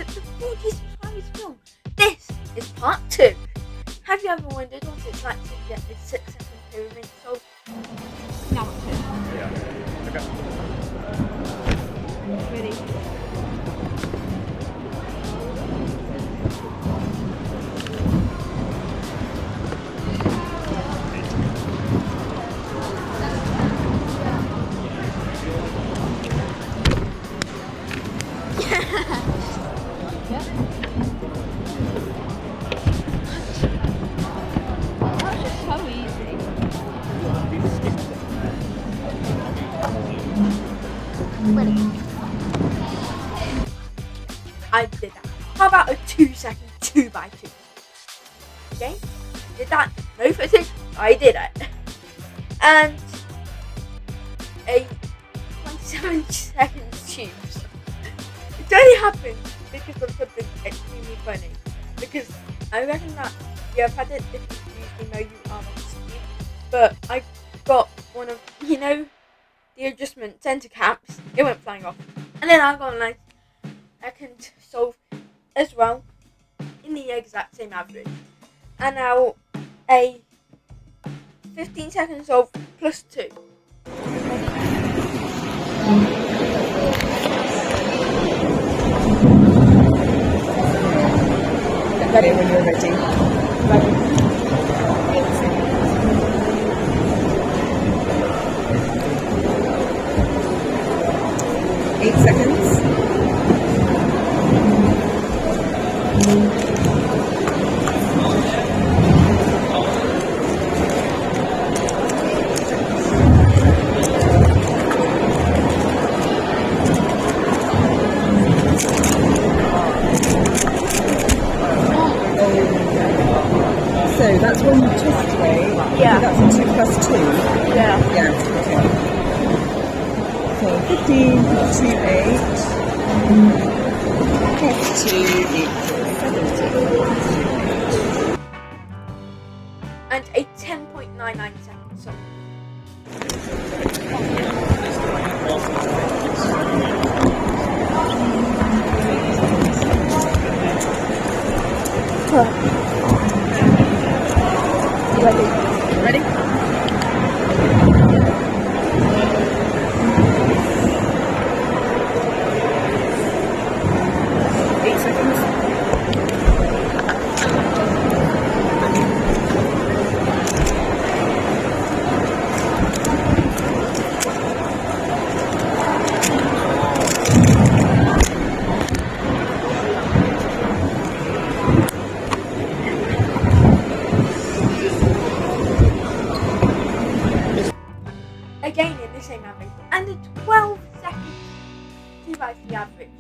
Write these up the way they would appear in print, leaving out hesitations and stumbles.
to the 40 subscribers film. This is part 2. Have you ever wondered what it's like to get this 6-second pyramid solved? Now it's it. Yeah. Okay. Ready? I did that. How about a 2-second 2x2? Okay, did that. No footage. I did it. And a 27 seconds tubes. It only happened because of something extremely funny. Because I reckon that you have had it if you usually know you are on YouTube. But I got one of, the adjustment center caps. It went flying off. And then I got like second solve as well in the exact same average, and now a 15 second solve plus 2. Ready when you're ready. Ready. 8 seconds. So that's one twist away. Yeah. That's a 2 plus 2. Yeah. Yeah, okay. So 15 plus 2, 8. Plus 2 equals 17. And a 10.99 second solve. Ready? Ready? 8 seconds. Again in the same average, and a 12 second 2x3 average.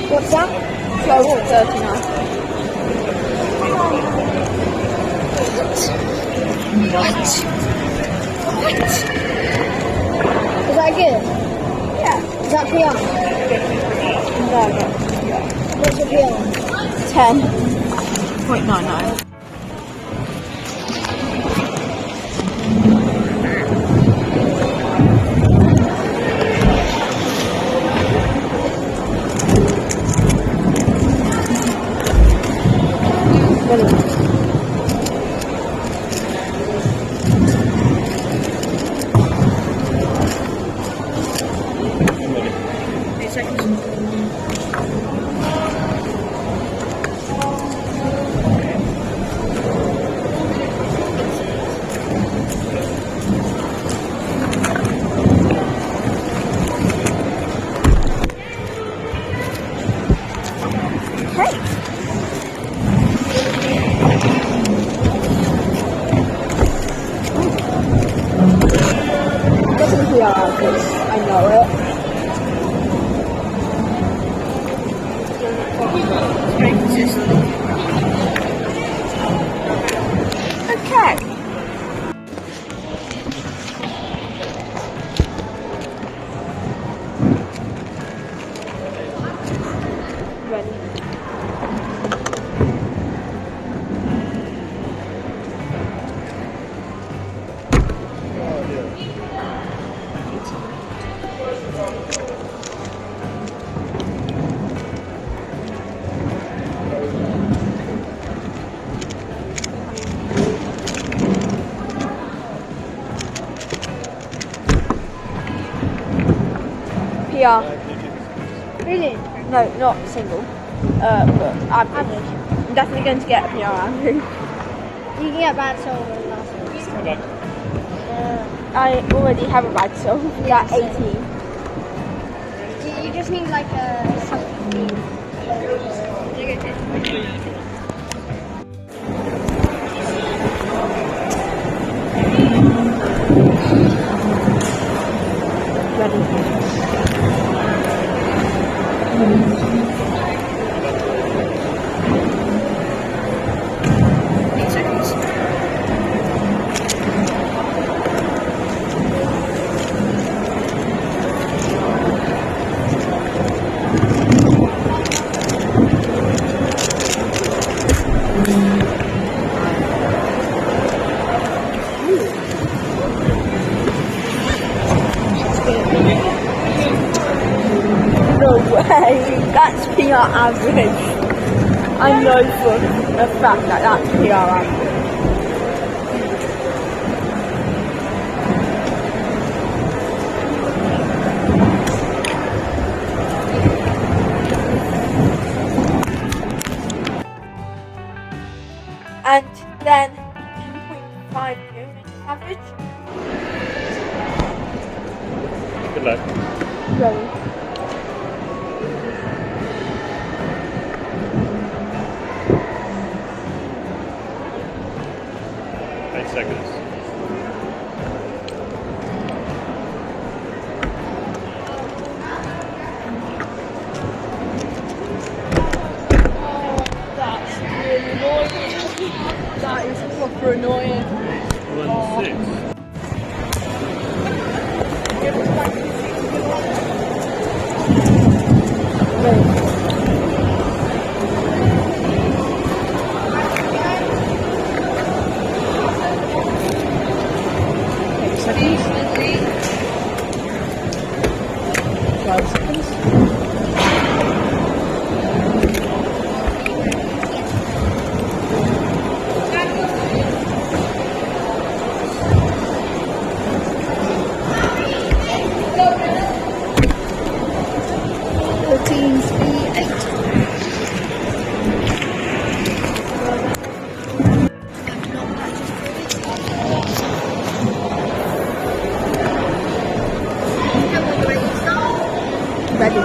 What's that? 12:39. What? Is that good? Yeah. Is that PR? No. What's the PR? 10.99. PR because I know it. PR. Really? No, not single. But average. I'm definitely going to get a PR average. You can get bad soul in the last one. I already have a bad soul. Yeah, Yeah, 18. You just need like a something. No way. That's PR average. I know for a fact that that's PR average. And then 10.5 units average. Good luck. Ready. Eight seconds. That's really annoying. That is proper annoying. 1-6. Seconds. 12 seconds. Ready.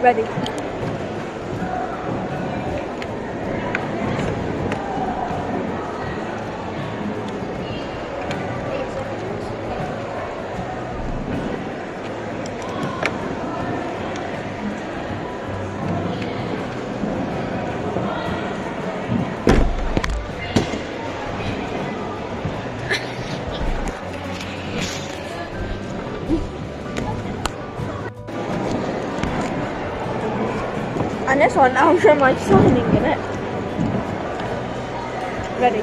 Ready. And this one, I'll show my signing in it. Ready.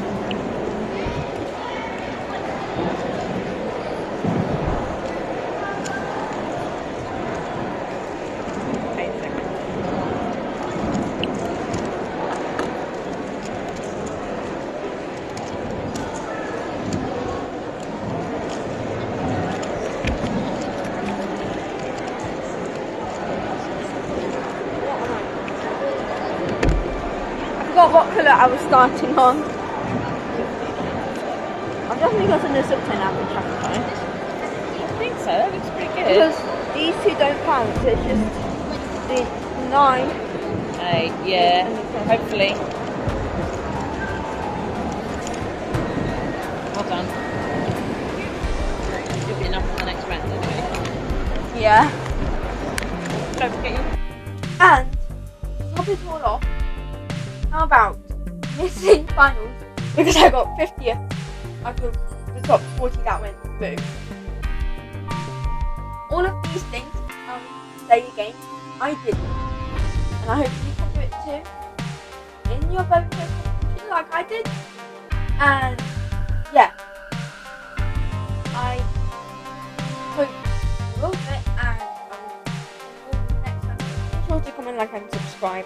I forgot what colour I was starting on. I've definitely gotten this up to an average, haven't I? I think so, that looks pretty good. Because these two don't count, so it's just the 9. Yeah, hopefully. Well done. Should be enough for the next round anyway. Yeah. Don't forget your... And to top it all off, how about missing finals because I got 50th of the top 40 that went through. All of these things, say again, I did. And I hope you can do it too. In your very first competition like I did. And yeah. I hope you will do it, and I will see you next time. Be sure to comment, like and subscribe.